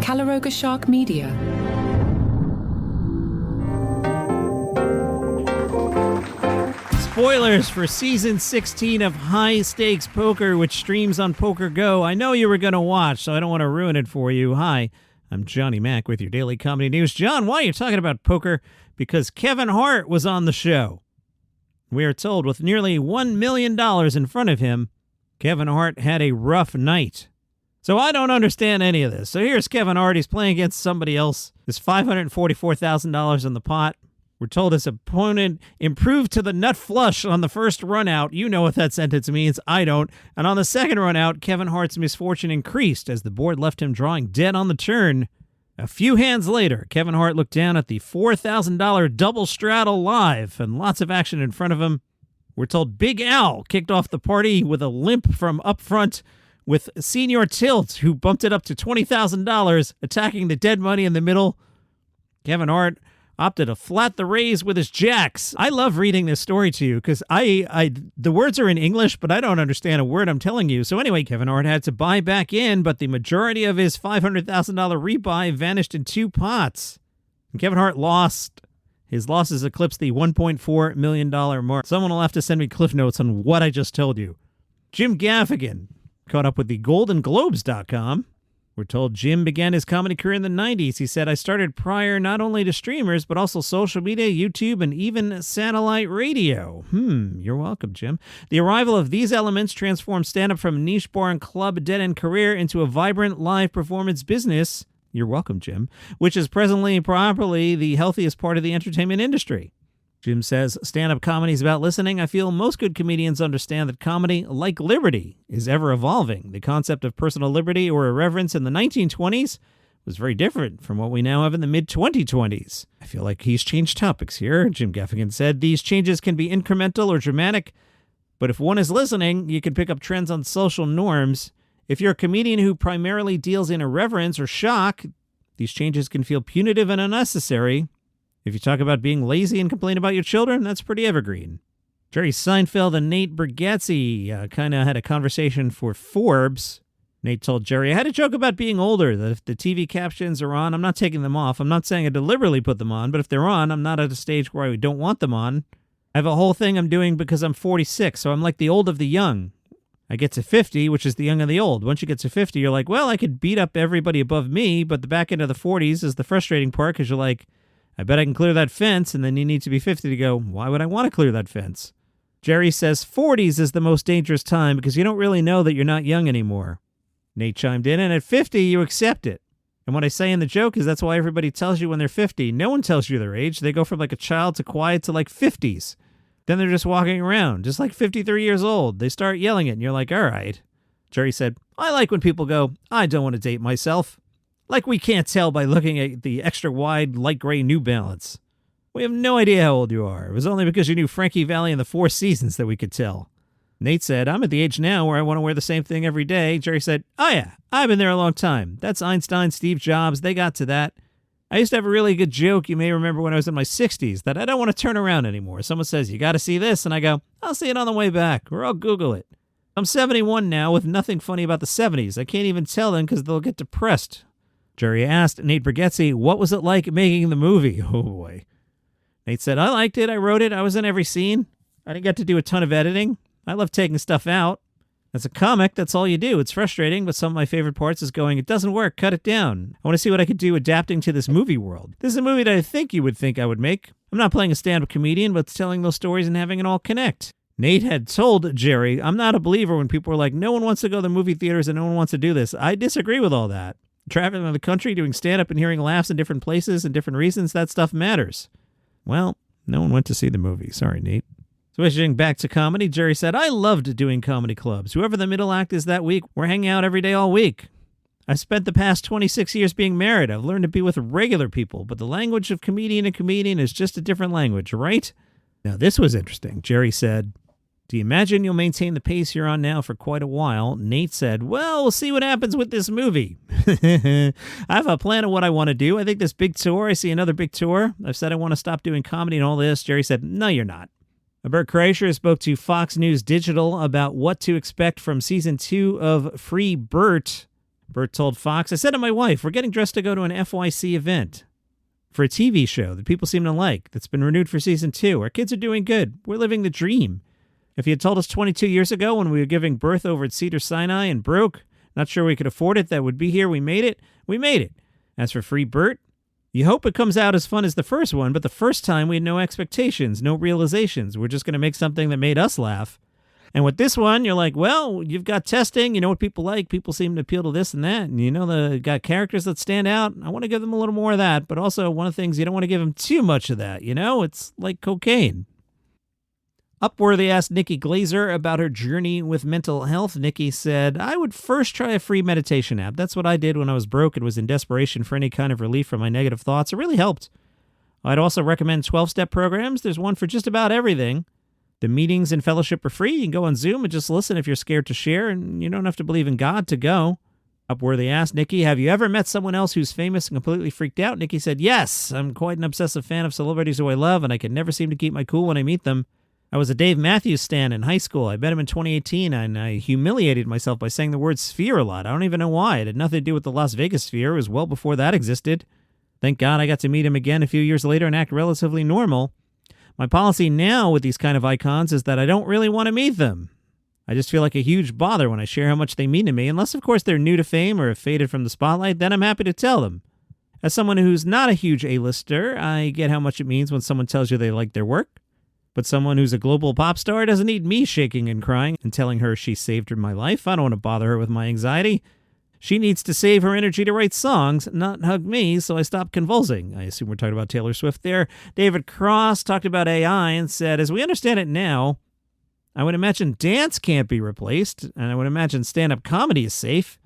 Calaroga Shark Media. Spoilers for Season 16 of High Stakes Poker, which streams on Poker Go. I know you were going to watch, so I don't want to ruin it for you. Hi, I'm Johnny Mac with your Daily Comedy News. John, why are you talking about poker? Because Kevin Hart was on the show. We are told with nearly $1 million in front of him, Kevin Hart had a rough night. So I don't understand any of this. So here's Kevin Hart. He's playing against somebody else. There's $544,000 in the pot. We're told his opponent improved to the nut flush on the first run out. You know what that sentence means. I don't. And on the second run out, Kevin Hart's misfortune increased as the board left him drawing dead on the turn. A few hands later, Kevin Hart looked down at the $4,000 double straddle live and lots of action in front of him. We're told Big Al kicked off the party with a limp from up front with Senior Tilt, who bumped it up to $20,000, attacking the dead money in the middle. Kevin Hart opted to flat the raise with his jacks. I love reading this story to you because the words are in English, but I don't understand a word I'm telling you. So anyway, Kevin Hart had to buy back in, but the majority of his $500,000 rebuy vanished in two pots. And Kevin Hart lost. His losses eclipsed the $1.4 million mark. Someone will have to send me cliff notes on what I just told you. Jim Gaffigan caught up with the GoldenGlobes.com. We're told Jim began his comedy career in the 90s. He said, I started prior not only to streamers, but also social media, YouTube, and even satellite radio. You're welcome, Jim. The arrival of these elements transformed stand-up from a niche bar and club dead-end career into a vibrant live performance business. You're welcome, Jim. Which is presently properly the healthiest part of the entertainment industry. Jim says, stand-up comedy is about listening. I feel most good comedians understand that comedy, like liberty, is ever evolving. The concept of personal liberty or irreverence in the 1920s was very different from what we now have in the mid-2020s. I feel like he's changed topics here, Jim Gaffigan said. These changes can be incremental or dramatic, but if one is listening, you can pick up trends on social norms. If you're a comedian who primarily deals in irreverence or shock, these changes can feel punitive and unnecessary. If you talk about being lazy and complain about your children, that's pretty evergreen. Jerry Seinfeld and Nate Bargatze kind of had a conversation for Forbes. Nate told Jerry, I had a joke about being older, that if the TV captions are on, I'm not taking them off. I'm not saying I deliberately put them on, but if they're on, I'm not at a stage where I don't want them on. I have a whole thing I'm doing because I'm 46, so I'm like the old of the young. I get to 50, which is the young of the old. Once you get to 50, you're like, well, I could beat up everybody above me, but the back end of the 40s is the frustrating part because you're like, I bet I can clear that fence, and then you need to be 50 to go, why would I want to clear that fence? Jerry says 40s is the most dangerous time because you don't really know that you're not young anymore. Nate chimed in, and at 50, you accept it. And what I say in the joke is that's why everybody tells you when they're 50. No one tells you their age. They go from like a child to quiet to like 50s. Then they're just walking around, just like 53 years old. They start yelling it, and you're like, all right. Jerry said, I like when people go, I don't want to date myself. Like we can't tell by looking at the extra wide light gray New Balance. We have no idea how old you are. It was only because you knew Frankie Valli and the Four Seasons that we could tell. Nate said, I'm at the age now where I want to wear the same thing every day. Jerry said, oh yeah, I've been there a long time. That's Einstein, Steve Jobs. They got to that. I used to have a really good joke you may remember when I was in my 60s that I don't want to turn around anymore. Someone says, you got to see this. And I go, I'll see it on the way back or I'll Google it. I'm 71 now with nothing funny about the 70s. I can't even tell them because they'll get depressed. Jerry asked Nate Bargatze, what was it like making the movie? Oh, boy. Nate said, I liked it. I wrote it. I was in every scene. I didn't get to do a ton of editing. I love taking stuff out. As a comic, that's all you do. It's frustrating, but some of my favorite parts is going, it doesn't work. Cut it down. I want to see what I could do adapting to this movie world. This is a movie that I think you would think I would make. I'm not playing a stand-up comedian, but telling those stories and having it all connect. Nate had told Jerry, I'm not a believer when people are like, no one wants to go to the movie theaters and no one wants to do this. I disagree with all that. Traveling around the country, doing stand-up and hearing laughs in different places and different reasons, that stuff matters. Well, no one went to see the movie. Sorry, Nate. Switching back to comedy, Jerry said, I loved doing comedy clubs. Whoever the middle act is that week, we're hanging out every day all week. I spent the past 26 years being married. I've learned to be with regular people, but the language of comedian and comedian is just a different language, right? Now, this was interesting. Jerry said, do you imagine you'll maintain the pace you're on now for quite a while? Nate said, well, we'll see what happens with this movie. I have a plan of what I want to do. I think this big tour, I see another big tour. I've said I want to stop doing comedy and all this. Jerry said, no, you're not. Bert Kreischer spoke to Fox News Digital about what to expect from Season 2 of Freebert. Bert told Fox, I said to my wife, we're getting dressed to go to an FYC event for a TV show that people seem to like, that's been renewed for season 2. Our kids are doing good. We're living the dream. If you had told us 22 years ago when we were giving birth over at Cedars-Sinai and broke, not sure we could afford it, that would be here, we made it. We made it. As for Freebert, you hope it comes out as fun as the first one, but the first time we had no expectations, no realizations. We're just going to make something that made us laugh. And with this one, you're like, well, you've got testing. You know what people like. People seem to appeal to this and that. And you know, they got characters that stand out. I want to give them a little more of that. But also, one of the things, you don't want to give them too much of that. You know, it's like cocaine. Upworthy asked Nikki Glaser about her journey with mental health. Nikki said, I would first try a free meditation app. That's what I did when I was broke and was in desperation for any kind of relief from my negative thoughts. It really helped. I'd also recommend 12-step programs. There's one for just about everything. The meetings and fellowship are free. You can go on Zoom and just listen if you're scared to share, and you don't have to believe in God to go. Upworthy asked Nikki, have you ever met someone else who's famous and completely freaked out? Nikki said, yes. I'm quite an obsessive fan of celebrities who I love, and I can never seem to keep my cool when I meet them. I was a Dave Matthews stan in high school. I met him in 2018, and I humiliated myself by saying the word sphere a lot. I don't even know why. It had nothing to do with the Las Vegas sphere. It was well before that existed. Thank God I got to meet him again a few years later and act relatively normal. My policy now with these kind of icons is that I don't really want to meet them. I just feel like a huge bother when I share how much they mean to me, unless, of course, they're new to fame or have faded from the spotlight, then I'm happy to tell them. As someone who's not a huge A-lister, I get how much it means when someone tells you they like their work. But someone who's a global pop star doesn't need me shaking and crying and telling her she saved my life. I don't want to bother her with my anxiety. She needs to save her energy to write songs, not hug me, so I stop convulsing. I assume we're talking about Taylor Swift there. David Cross talked about AI and said, as we understand it now, I would imagine dance can't be replaced, and I would imagine stand-up comedy is safe.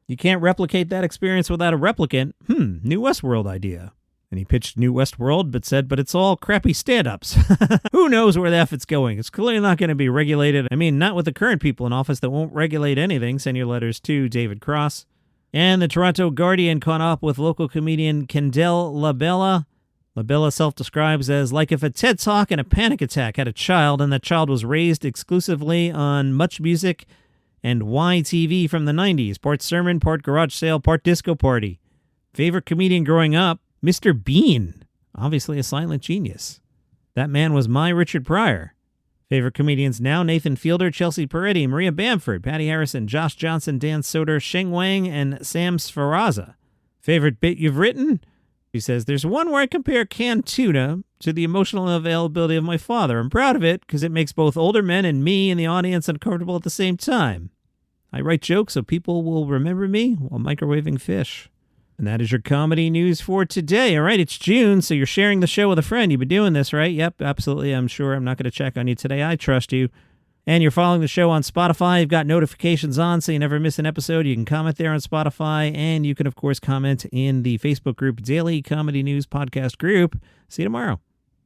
You can't replicate that experience without a replicant. New Westworld idea. And he pitched New Westworld, but said, but it's all crappy stand-ups. Who knows where the F it's going? It's clearly not going to be regulated. I mean, not with the current people in office that won't regulate anything. Send your letters to David Cross. And the Toronto Guardian caught up with local comedian Kendall LaBella. LaBella self-describes as like if a TED Talk and a panic attack had a child, and that child was raised exclusively on Much Music and YTV from the 90s. Part sermon, part garage sale, part disco party. Favorite comedian growing up? Mr. Bean, obviously a silent genius. That man was my Richard Pryor. Favorite comedians now, Nathan Fielder, Chelsea Peretti, Maria Bamford, Patty Harrison, Josh Johnson, Dan Soder, Sheng Wang, and Sam Sferaza. Favorite bit you've written? He says, there's one where I compare canned tuna to the emotional availability of my father. I'm proud of it because it makes both older men and me and the audience uncomfortable at the same time. I write jokes so people will remember me while microwaving fish. And that is your comedy news for today. All right, it's June, so you're sharing the show with a friend. You've been doing this, right? Yep, absolutely. I'm sure. I'm not going to check on you today. I trust you. And you're following the show on Spotify. You've got notifications on, so you never miss an episode. You can comment there on Spotify, and you can, of course, comment in the Facebook group, Daily Comedy News Podcast Group. See you tomorrow.